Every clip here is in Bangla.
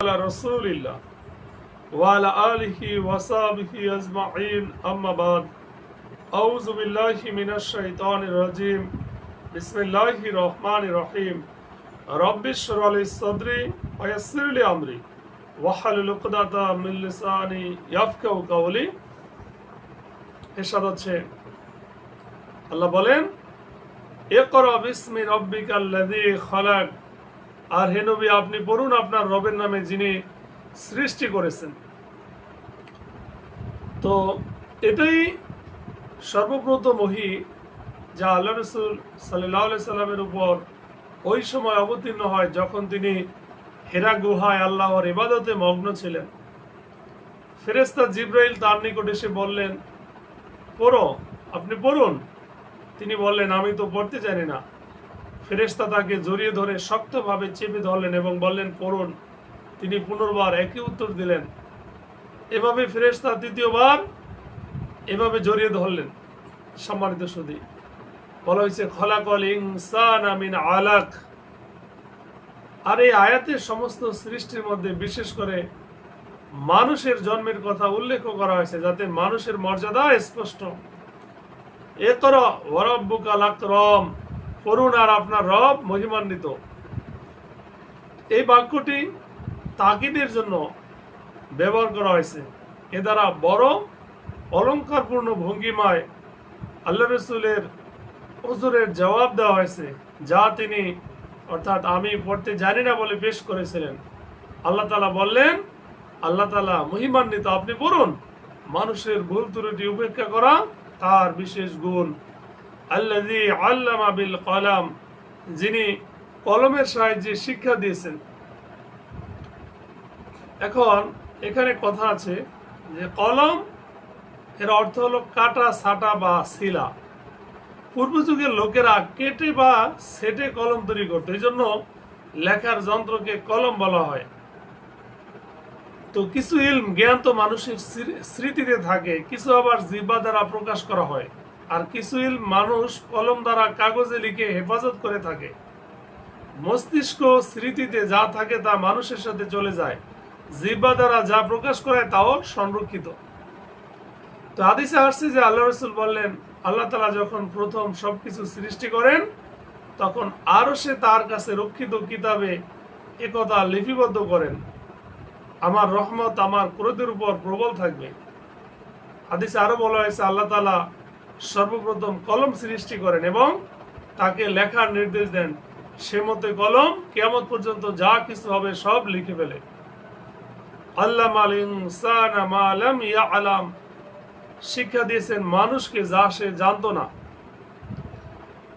على رسول الله وعلى آله وصحبه أجمعين أما بعد أعوذ بالله من الشيطان الرجيم بسم الله الرحمن الرحيم رب اشرح لي صدري ويسر لي أمري واحلل عقدة من لساني يفقهوا قولي এরশাদ হচ্ছে আল্লাহ বলেন ইকরা বিসমি রাব্বিকাল্লাযী খালাক। আর হে নবী, আপনি পড়ুন আপনার রবের নামে যিনি সৃষ্টি করেছেন। তো এটাই সর্বপ্রথম ওহী যা আল্লাহ রাসূল সাল্লাল্লাহু আলাইহি সাল্লামের উপর ওই সময় অবতীর্ণ হয় যখন তিনি হেরা গুহায় আল্লাহর ইবাদতে মগ্ন ছিলেন। ফেরেশতা জিবরাইল তার নিকট এসে বললেন, পড়ো, আপনি পড়ুন। তিনি বললেন, আমি তো পড়তে জানি না। ফেরেশতা তাকে জড়িয়ে ধরে শক্তভাবে চেপে ধরলেন এবং বললেন, পড়ুন। তিনি পুনর্বার একই উত্তর দিলেন। এভাবে ফেরেশতা তৃতীয়বার এভাবে জড়িয়ে ধরলেন। সম্মানিত সুধী, বলা হয়েছে খলাকল ইনসানা মিন আলাক। আর এই আয়াতের সমস্ত সৃষ্টির মধ্যে বিশেষ করে মানুষের জন্মের কথা উল্লেখ করা হয়েছে যাতে মানুষের মর্যাদা স্পষ্ট। ইকরা ওয়া রাব্বুকাল আকরাম, পড়ুন আর আপনার রব মহিমান্বিত। এই বাক্যটি তাকিদের জন্য ব্যবহার করা হয়েছে। এ দ্বারা বড় অলঙ্কারপূর্ণ ভঙ্গিমায় আল্লাহ রাসূলের উযরের জবাব দেওয়া হয়েছে যা তিনি অর্থাৎ আমি পড়তে জানি না বলে পেশ করেছিলেন। আল্লাহ তাআলা বললেন, আল্লাহ তাআলা মহিমান্বিত, আপনি পড়ুন। মানুষের ভুল ত্রুটি উপেক্ষা করা তার বিশেষ গুণ। আল্লাযী আল্লামা বিল কলাম, যিনি কলমের সাহায্যে শিক্ষা দিয়েছেন। এখন এখানে কথা আছে যে কলম এর অর্থ হলো কাটা, ছাটা বা শিলা। পূর্ব যুগের লোকেরা কেটে বা সেটে কলম তৈরি করত, এই জন্য লেখার যন্ত্রকে কলম বলা হয়। তো কিছু ইলম জ্ঞান তো মানুষের স্মৃতিতে থাকে, কিছু আবার জিহ্বা দ্বারা প্রকাশ করা হয়, আর কিছু ইলম মানুষ কলম দ্বারা কাগজে লিখে হেফাজত করে থাকে। মস্তিষ্ক স্মৃতিতে যা থাকে তা মানুষের সাথে চলে যায়, জিহ্বা দ্বারা যা প্রকাশ করে তাও সংরক্ষিত। তো হাদিসে আসছে যে আল্লাহ রাসূল বললেন, আল্লাহ তাআলা যখন প্রথম সবকিছু সৃষ্টি করেন তখন আরশে তার কাছে রক্ষিত কিতাবে একথা লিপিবদ্ধ করেন, আমার রহমত আমার ক্রোধের উপর প্রবল থাকবে। হাদিসে আরো বলা হয়েছে আল্লাহ তাআলা সর্বপ্রথম কলম সৃষ্টি করেন এবং তাকে লেখার নির্দেশ দেন, সে মতে কলম কিয়ামত পর্যন্ত যা কিছু হবে সব লিখে ফেলে। আল্লামাল ইনসানা মা লাম ইয়ালাম, শিক্ষা দিয়েছেন মানুষকে যা সে জানতো না,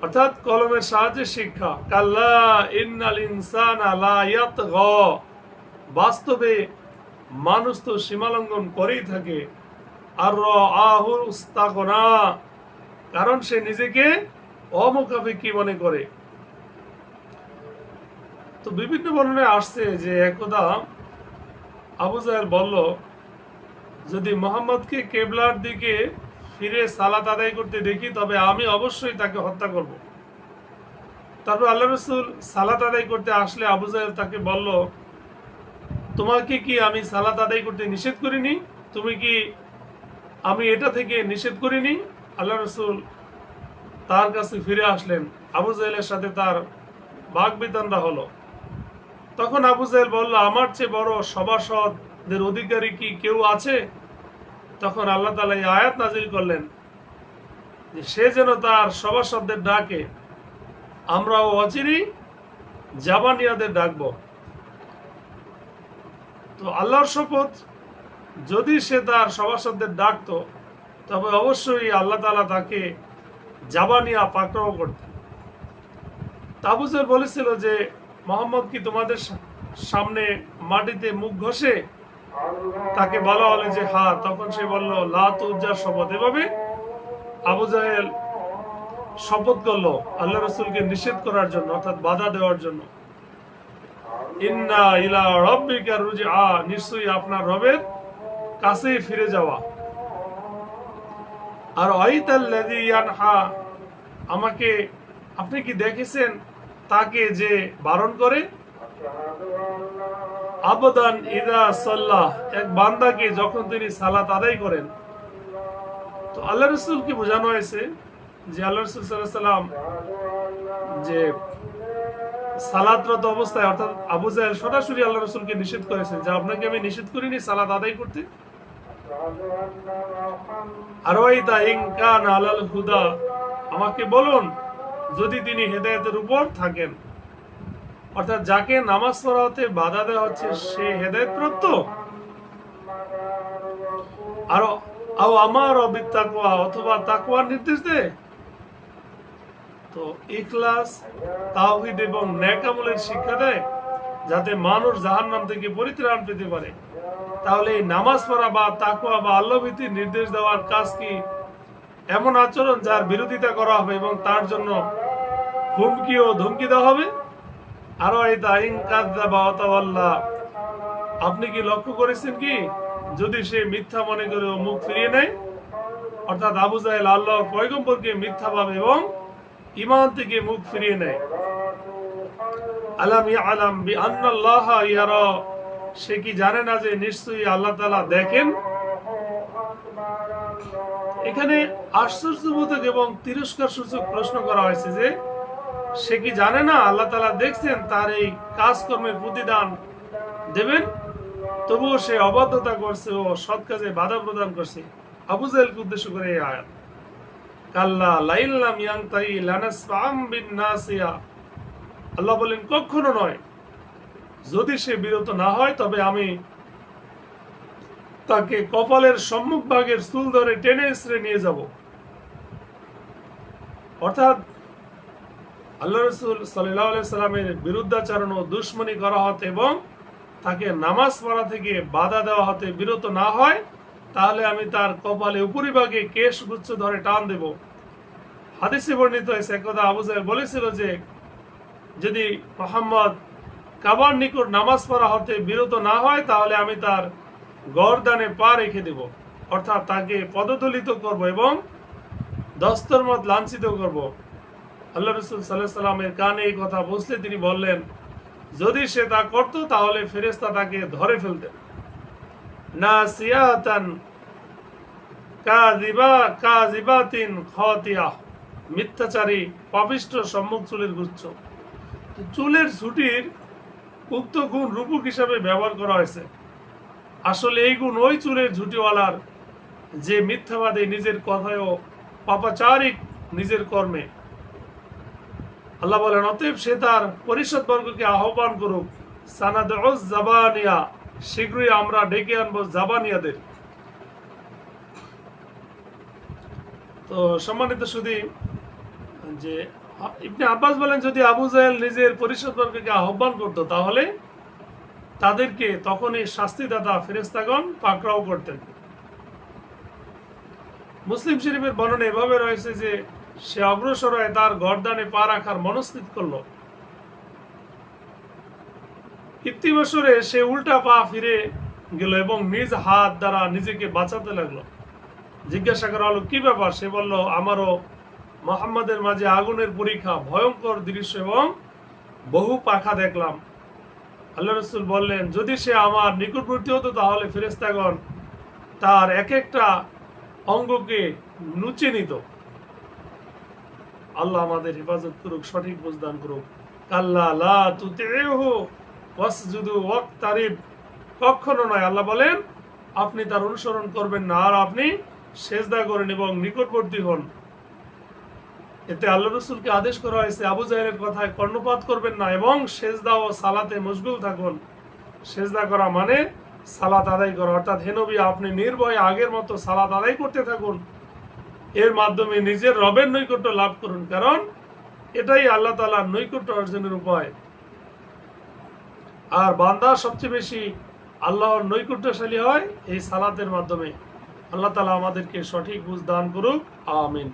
অর্থাৎ কলমের সাহায্যে শিক্ষা। কাল্লা ইন্নাল ইনসানা লা ইয়াতগা, বাস্তবে মানুষ তো সীমালঙ্ঘন করেই থাকে। আর রাআহু ইস্তাগনা, কারণ সে নিজেকে অমুখাপেক্ষী মনে করে। তো বিভিন্ন বর্ণনায় আসছে যে একদা আবু জাহেল বলল, যদি মুহাম্মদকে কিবলার দিকে ফিরে সালাত আদায় করতে দেখি তবে আমি অবশ্যই তাকে হত্যা করব। তারপর আল্লাহ রাসূল সালাত আদায় করতে আসলে আবু জাহেল তাকে বলল, তোমাকে কি আমি সালাত আদায় করতে নিষেধ করিনি? তুমি কি আমি এটা থেকে নিষেধ করিনি? আল্লাহ রাসূল তার কাছে ফিরে আসলেন, আবু জাহেলের সাথে তার বাকবিতণ্ডা হলো। তখন আবু জাহেল বলল, আমার চেয়ে বড় সভাসদের অধিকারী কি কেউ আছে? তখন আল্লাহ তাআলা এই আয়াত নাযিল করলেন যে সে যেন তার সভাসদদের ডাকে, আমরাও অচিরেই জাবানিয়াদের ডাকবো। তো আল্লাহর শপথ, যদি সে তার সভাসদদের ডাকতো তবে অবশ্যই আল্লাহ তাআলা তাকে জাবানিয়া পাকড়াও করতেন। আবু জাহেল বলেছিল যে মুহাম্মদ কি তোমাদের সামনে মাটিতে মুখ ঘষে? তাকে বলা হলো যে হ্যাঁ। তখন সে বলল, লাত উজ্জার শপথ। এভাবে আবু জাহেল শপথ করলো আল্লাহ রাসূলকে নিষেধ করার জন্য, অর্থাৎ বাধা দেওয়ার জন্য। ইন্না ইলা রাব্বিকা রুজআ, নিশ্চয়ই আপনার রবের কাছে ফিরে যাওয়া। আর আইতাল্লাযী ইয়ানহা, আমাকে আপনি কি দেখেছেন তাকে যে বারণ করে? আবদান ইদা সাল্লাহ, এক বান্দাকে যখন তিনি সালাত আদায় করেন। তো আল্লাহ রাসূলকে বোঝানো হয়েছে যে আল্লাহ রাসূল সাল্লাল্লাহু আলাইহি সাল্লাম যে সালাতরত অবস্থায়, অর্থাৎ আবু জাহেল সরাসরি আল্লাহ রাসূলকে নিষেধ করেছেন যে আপনাকে আমি নিষেধ করিনি সালাত আদায় করতে। আরাইতা ইন কানা আলাল হুদা, আমাকে বলুন যদি তিনি হেদায়েতের উপর থাকেন, অর্থাৎ যাকে নামাজ পড়াতে বাধা দেওয়া হচ্ছে সে হেদায়েতপ্রাপ্ত। আর আমার তাকওয়া, অথবা তাকওয়ার নির্দেশ দেয়। তো ইখলাস, তাওহীদ এবং নেক আমলের শিক্ষা দেয় যাতে মানুষ জাহান্নাম থেকে পরিত্রাণ পেতে পারে। তাহলে এই নামাজ পড়া বা তাকওয়া বা আল্লাহ ভীতির নির্দেশ দেওয়ার কাজ কি এমন আচরণ যার বিরোধিতা করা হবে এবং তার জন্য হুমকি ও ধমকি দেওয়া হবে? আরো আপনি কি লক্ষ্য করেছেন কি যদি সে মিথ্যা মনে করে ও মুখ ফিরিয়ে নেয়? অর্থাৎ আবু জাহেল আল্লাহর পয়গম্বরকে মিথ্যা ভাবে এবং ঈমান থেকে মুখ ফিরিয়ে নেয়। আলাম ইয়ালাম বিআন্নাল্লাহা ইয়ারা, সে কি জানে না যে নিশ্চয়ই আল্লাহ তাআলা দেখেন? এখানে আশ্চর্যবোধক এবং তিরস্কার সূচক প্রশ্ন করা হয়েছে যে সে কি জানে না আল্লাহ তাআলা দেখছেন, তার এই কাজকর্মের প্রতিদান দেবেন, তবুও সে অবাধ্যতা করছে ও সৎ কাজে বাধা প্রদান করছে। আবু জাহেলকে উদ্দেশ্য করে এই আয়াত। কাল্লা লাইল্লাম ইয়ানতাহি লানাসফাম বিন্নাসিয়া, আল্লাহ বলেন কখনো নয়, যদি সে বিরত না হয় তবে আমি তাকে কপালের সম্মুখ ভাগের চুল ধরে টেনে ইসরে নিয়ে যাব। অর্থাৎ আল্লাহ রাসূল সাল্লাল্লাহু আলাইহি সাল্লামের বিরুদ্ধাচরণ ও দুশমনী করা হতে এবং তাকে নামাজ পড়া থেকে বাধা দেওয়া হতে বিরত না হয়, তাহলে আমি তার কপালে উপরিভাগে কেশ গুচ্ছ ধরে টান দেব। হাদিসে বর্ণিত হয়েছে একদা আবু জাহেল বলেছিল যে যদি মুহাম্মদ কাবার নিকট নামাজ পড়া হতে বিরত না হয় তাহলে আমি তার গর্দানে পা রেখে দেব, অর্থাৎ তাকে পদদলিত করব এবং দস্তরমত লাঞ্ছিত করব। আল্লাহ রাসূল সাল্লাল্লাহু আলাইহি সাল্লামের কানে এই কথা পৌঁছলে তিনি বললেন যদি সে তা করত তাহলে ফেরেশতা তাকে ধরে ফেলতেন। নাসিয়াতান কাযিবাতিন খাতিয়া, মিথ্যাচারী পাপিষ্ঠ সম্মুখ চুলের গুচ্ছ। চুলের ঝুটির উক্ত গুণ রূপক হিসাবে ব্যবহার করা হয়েছে। আসলে এই গুণ ওই চুলের ঝুটিওয়ালার যে মিথ্যাবাদী নিজের কথায় ও পাপাচারিক নিজের কর্মে। আল্লাহ বলেন অতএব সে তার পরিষদ বর্গকে আহ্বান করুক। সানাদউজ জাবানিয়া, শীঘ্রই আমরা ডেকে আনবো জাবানিয়াদের। তো সম্মানিত সুধী, যে ইবনে আব্বাস বলেন যদি আবু জাহেল নিজের পরিষদ বর্গকে আহ্বান করত তাহলে তাদেরকে তখনই শাস্তিদাতা ফেরেশতাগণ পাকড়াও করতেন। মুসলিম শরীফের বর্ণনা এভাবে রয়েছে যে সে অগ্রসর হয়ে তার গর্দানে পা রাখার মনস্থিত করল। ইতিবছরে সে উল্টা পা ফিরে গেল এবং নিজ হাত দ্বারা নিজেকে বাঁচাতে লাগলো। জিজ্ঞাসা করা হলো কি ব্যাপার? সে বলল আমারও মুহাম্মাদের মাঝে আগুনের পরীক্ষা, ভয়ঙ্কর দৃশ্য এবং বহু পাখা দেখলাম। আল্লাহ রাসূল বললেন যদি সে আমার নিকটবর্তী হতো তাহলে ফেরেশতাগণ তার এক একটা অঙ্গকে নুচে নিত। আল্লাহ আমাদের হেফাজত করুক, সঠিক বুঝদান করুক। কাল্লা লা তুতিহু ওয়াসজুদু ওয়াকতারিব, কখনো নয়, আল্লাহ বলেন আপনি তার অনুসরণ করবেন না আর আপনি সেজদা করেন এবং নিকটবর্তী হন। এতে আল্লাহ রাসূলকে আদেশ করা হয়েছে আবু জাহেলের কথায় কর্ণপাত করবেন না এবং সেজদা ও সালাতে মশগুল থাকুন। সেজদা করা মানে সালাত আদায় করা, অর্থাৎ হে নবী আপনি নির্ভয়ে আগের মতো সালাত আদায় করতে থাকুন। এর মাধ্যমে নিজের রবের নৈকট্য লাভ করুন, কারণ এটাই আল্লাহ তাআলার নৈকট্য অর্জনের উপায়। আর বান্দা সবচেয়ে বেশি আল্লাহর নৈকট্যশালী হয় এই সালাতের মাধ্যমে। আল্লাহ তাআলা আমাদেরকে সঠিক বুঝ দান করুক, আমিন।